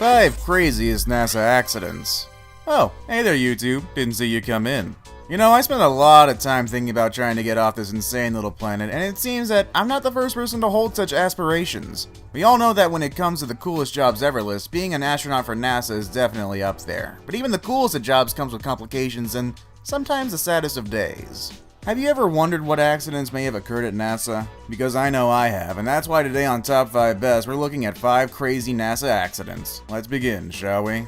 5 craziest NASA accidents. Oh, hey there YouTube, didn't see you come in. You know, I spent a lot of time thinking about trying to get off this insane little planet, and it seems that I'm not the first person to hold such aspirations. We all know that when it comes to the coolest jobs ever list, being an astronaut for NASA is definitely up there. But even the coolest of jobs comes with complications and sometimes the saddest of days. Have you ever wondered what accidents may have occurred at NASA? Because I know I have, and that's why today on Top 5 Best, we're looking at 5 crazy NASA accidents. Let's begin, shall we?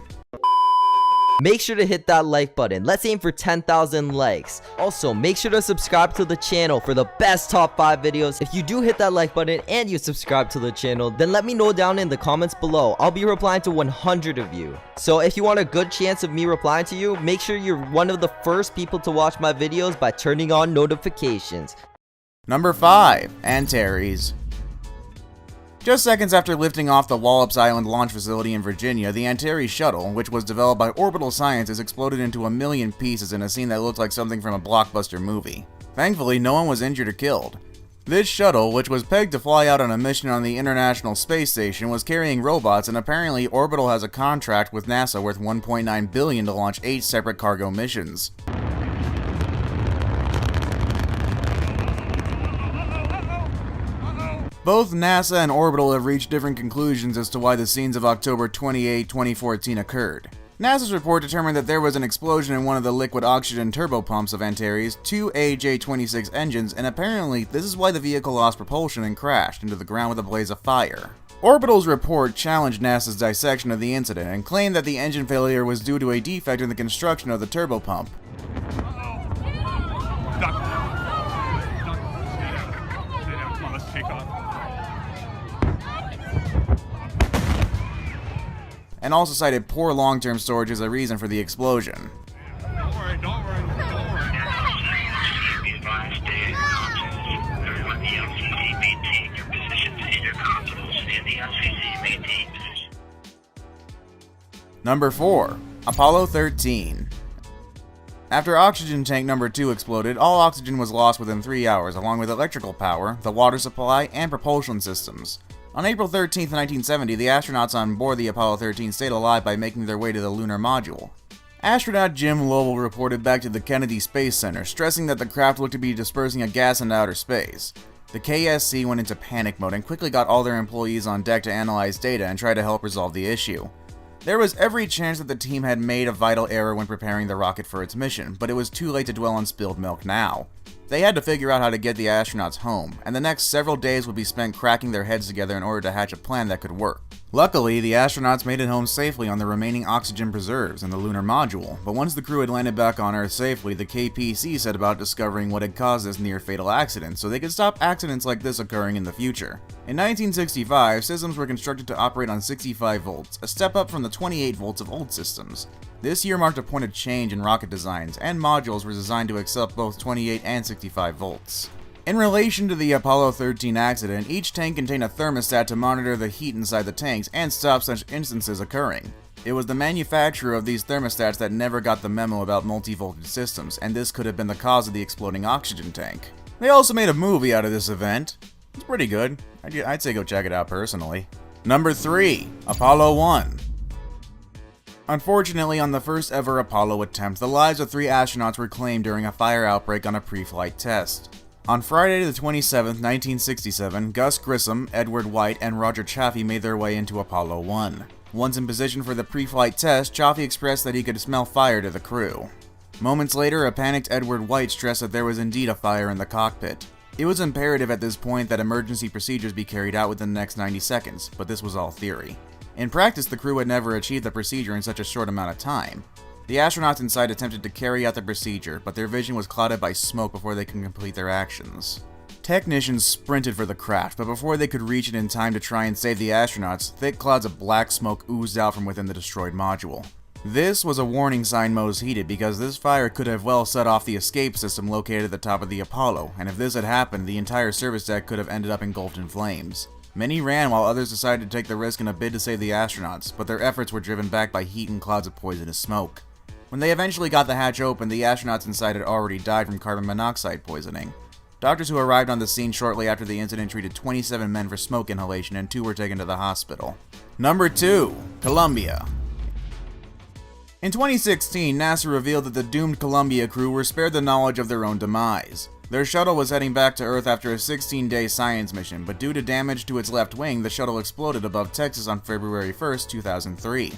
Make sure to hit that like button. Let's aim for 10,000 likes. Also, make sure to subscribe to the channel for the best top 5 videos. If you do hit that like button and you subscribe to the channel, then let me know down in the comments below. I'll be replying to 100 of you. So if you want a good chance of me replying to you, make sure you're one of the first people to watch my videos by turning on notifications. Number 5. Antares. Just seconds after lifting off the Wallops Island launch facility in Virginia, the Antares Shuttle, which was developed by Orbital Sciences, exploded into a million pieces in a scene that looked like something from a blockbuster movie. Thankfully, no one was injured or killed. This shuttle, which was pegged to fly out on a mission on the International Space Station, was carrying robots, and apparently Orbital has a contract with NASA worth $1.9 billion to launch 8 separate cargo missions. Both NASA and Orbital have reached different conclusions as to why the scenes of October 28, 2014 occurred. NASA's report determined that there was an explosion in one of the liquid oxygen turbopumps of Antares, 2 AJ-26 engines, and apparently this is why the vehicle lost propulsion and crashed into the ground with a blaze of fire. Orbital's report challenged NASA's dissection of the incident and claimed that the engine failure was due to a defect in the construction of the turbopump. And also cited poor long-term storage as a reason for the explosion. Don't worry. Be advised, everyone in the LCC maintain your positions in your consoles in the LCC maintain position. Number 4. Apollo 13. After oxygen tank number 2 exploded, all oxygen was lost within 3 hours, along with electrical power, the water supply, and propulsion systems. On April 13, 1970, the astronauts on board the Apollo 13 stayed alive by making their way to the lunar module. Astronaut Jim Lovell reported back to the Kennedy Space Center, stressing that the craft looked to be dispersing a gas into outer space. The KSC went into panic mode and quickly got all their employees on deck to analyze data and try to help resolve the issue. There was every chance that the team had made a vital error when preparing the rocket for its mission, but it was too late to dwell on spilled milk now. They had to figure out how to get the astronauts home, and the next several days would be spent cracking their heads together in order to hatch a plan that could work. Luckily, the astronauts made it home safely on the remaining oxygen preserves in the lunar module, but once the crew had landed back on Earth safely, the KPC set about discovering what had caused this near-fatal accident so they could stop accidents like this occurring in the future. In 1965, systems were constructed to operate on 65 volts, a step up from the 28 volts of old systems. This year marked a point of change in rocket designs, and modules were designed to accept both 28 and 65 volts. In relation to the Apollo 13 accident, each tank contained a thermostat to monitor the heat inside the tanks and stop such instances occurring. It was the manufacturer of these thermostats that never got the memo about multi-voltage systems, and this could have been the cause of the exploding oxygen tank. They also made a movie out of this event. It's pretty good. I'd say go check it out personally. Number 3. Apollo 1. Unfortunately, on the first ever Apollo attempt, the lives of 3 astronauts were claimed during a fire outbreak on a pre-flight test. On Friday the 27th, 1967, Gus Grissom, Edward White, and Roger Chaffee made their way into Apollo 1. Once in position for the pre-flight test, Chaffee expressed that he could smell fire to the crew. Moments later, a panicked Edward White stressed that there was indeed a fire in the cockpit. It was imperative at this point that emergency procedures be carried out within the next 90 seconds, but this was all theory. In practice, the crew had never achieved the procedure in such a short amount of time. The astronauts inside attempted to carry out the procedure, but their vision was clouded by smoke before they could complete their actions. Technicians sprinted for the craft, but before they could reach it in time to try and save the astronauts, thick clouds of black smoke oozed out from within the destroyed module. This was a warning sign most heeded because this fire could have well set off the escape system located at the top of the Apollo, and if this had happened, the entire service deck could have ended up engulfed in flames. Many ran while others decided to take the risk in a bid to save the astronauts, but their efforts were driven back by heat and clouds of poisonous smoke. When they eventually got the hatch open, the astronauts inside had already died from carbon monoxide poisoning. Doctors who arrived on the scene shortly after the incident treated 27 men for smoke inhalation and 2 were taken to the hospital. Number 2. Columbia. In 2016, NASA revealed that the doomed Columbia crew were spared the knowledge of their own demise. Their shuttle was heading back to Earth after a 16-day science mission, but due to damage to its left wing, the shuttle exploded above Texas on February 1st, 2003.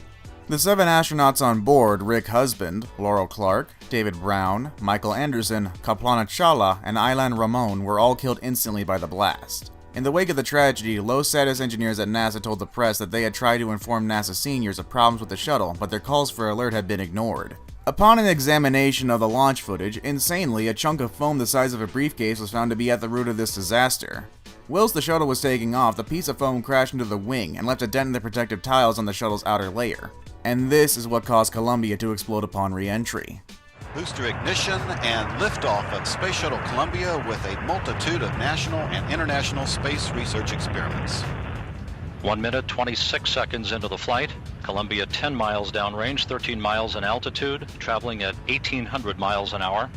The 7 astronauts on board, Rick Husband, Laurel Clark, David Brown, Michael Anderson, Kaplana Chawla, and Ilan Ramon were all killed instantly by the blast. In the wake of the tragedy, low-status engineers at NASA told the press that they had tried to inform NASA seniors of problems with the shuttle, but their calls for alert had been ignored. Upon an examination of the launch footage, insanely, a chunk of foam the size of a briefcase was found to be at the root of this disaster. Whilst the shuttle was taking off, the piece of foam crashed into the wing and left a dent in the protective tiles on the shuttle's outer layer. And this is what caused Columbia to explode upon re-entry. Booster ignition and liftoff of Space Shuttle Columbia with a multitude of national and international space research experiments. 1 minute, 26 seconds into the flight. Columbia 10 miles downrange, 13 miles in altitude, traveling at 1,800 miles an hour.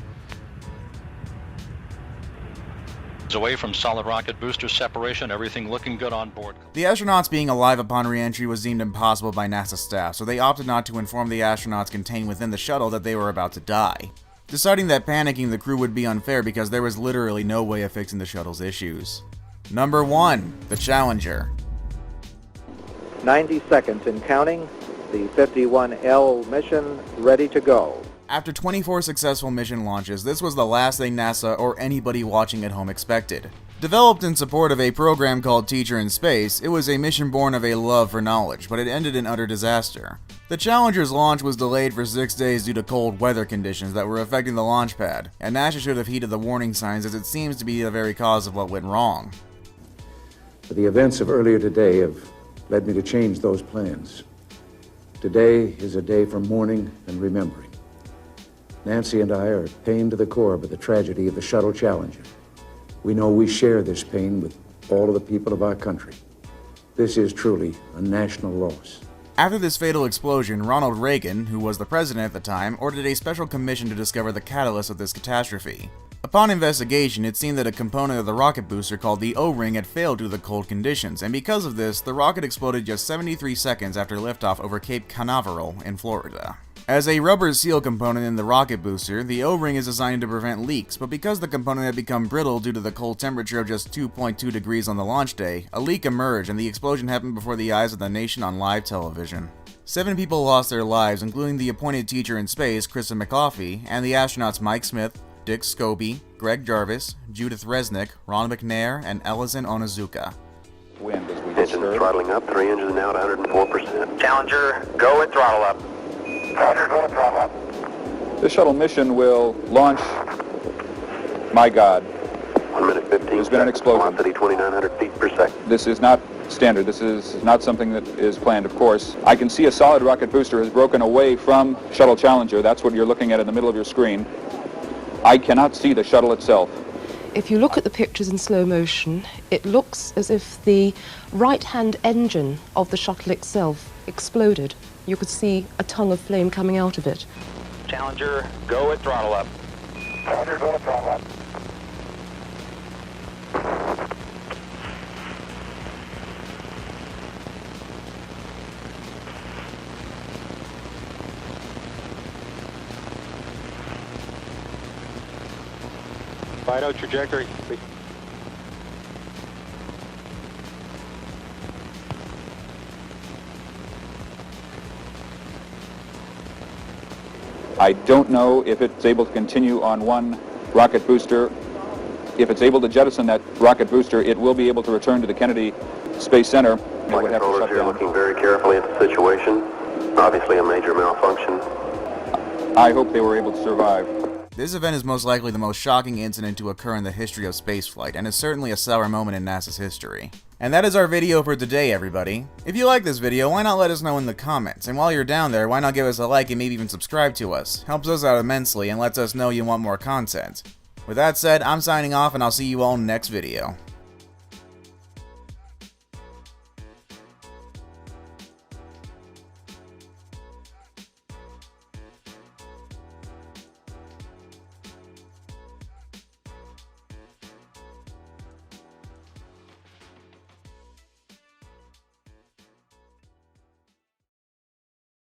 Away from solid rocket booster separation, everything looking good on board. The astronauts being alive upon re-entry was deemed impossible by NASA staff, so they opted not to inform the astronauts contained within the shuttle that they were about to die, deciding that panicking the crew would be unfair because there was literally no way of fixing the shuttle's issues. Number 1. The Challenger. 90 seconds and counting. The 51L mission ready to go. After 24 successful mission launches, this was the last thing NASA or anybody watching at home expected. Developed in support of a program called Teacher in Space, it was a mission born of a love for knowledge, but it ended in utter disaster. The Challenger's launch was delayed for 6 days due to cold weather conditions that were affecting the launch pad, and NASA should have heeded the warning signs as it seems to be the very cause of what went wrong. The events of earlier today have led me to change those plans. Today is a day for mourning and remembering. Nancy and I are pained to the core by the tragedy of the Shuttle Challenger. We know we share this pain with all of the people of our country. This is truly a national loss. After this fatal explosion, Ronald Reagan, who was the president at the time, ordered a special commission to discover the catalyst of this catastrophe. Upon investigation, it seemed that a component of the rocket booster called the O-ring had failed due to the cold conditions, and because of this, the rocket exploded just 73 seconds after liftoff over Cape Canaveral in Florida. As a rubber seal component in the rocket booster, the O-ring is designed to prevent leaks, but because the component had become brittle due to the cold temperature of just 2.2 degrees on the launch day, a leak emerged and the explosion happened before the eyes of the nation on live television. 7 people lost their lives, including the appointed teacher in space, Krista McAuliffe, and the astronauts Mike Smith, Dick Scobie, Greg Jarvis, Judith Resnick, Ron McNair, and Ellison Onizuka. Wind as we Engine throttling up, 3 engines now at 104%. Challenger, go at throttle up. Roger, go to throttle up. This shuttle mission will launch, my God. 1 minute 15 There's been an explosion. Velocity 2,900 feet per second. This is not standard. This is not something that is planned, of course. I can see a solid rocket booster has broken away from Shuttle Challenger. That's what you're looking at in the middle of your screen. I cannot see the shuttle itself. If you look at the pictures in slow motion, it looks as if the right-hand engine of the shuttle itself exploded. You could see a tongue of flame coming out of it. Challenger, go at throttle up. Roger, go to throttle up. Fido trajectory. I don't know if it's able to continue on one rocket booster. If it's able to jettison that rocket booster, it will be able to return to the Kennedy Space Center. It My would have to controllers shut here down. looking very carefully at the situation. Obviously a major malfunction. I hope they were able to survive. This event is most likely the most shocking incident to occur in the history of spaceflight, and is certainly a sour moment in NASA's history. And that is our video for today, everybody. If you like this video, why not let us know in the comments? And while you're down there, why not give us a like and maybe even subscribe to us? Helps us out immensely and lets us know you want more content. With that said, I'm signing off and I'll see you all next video.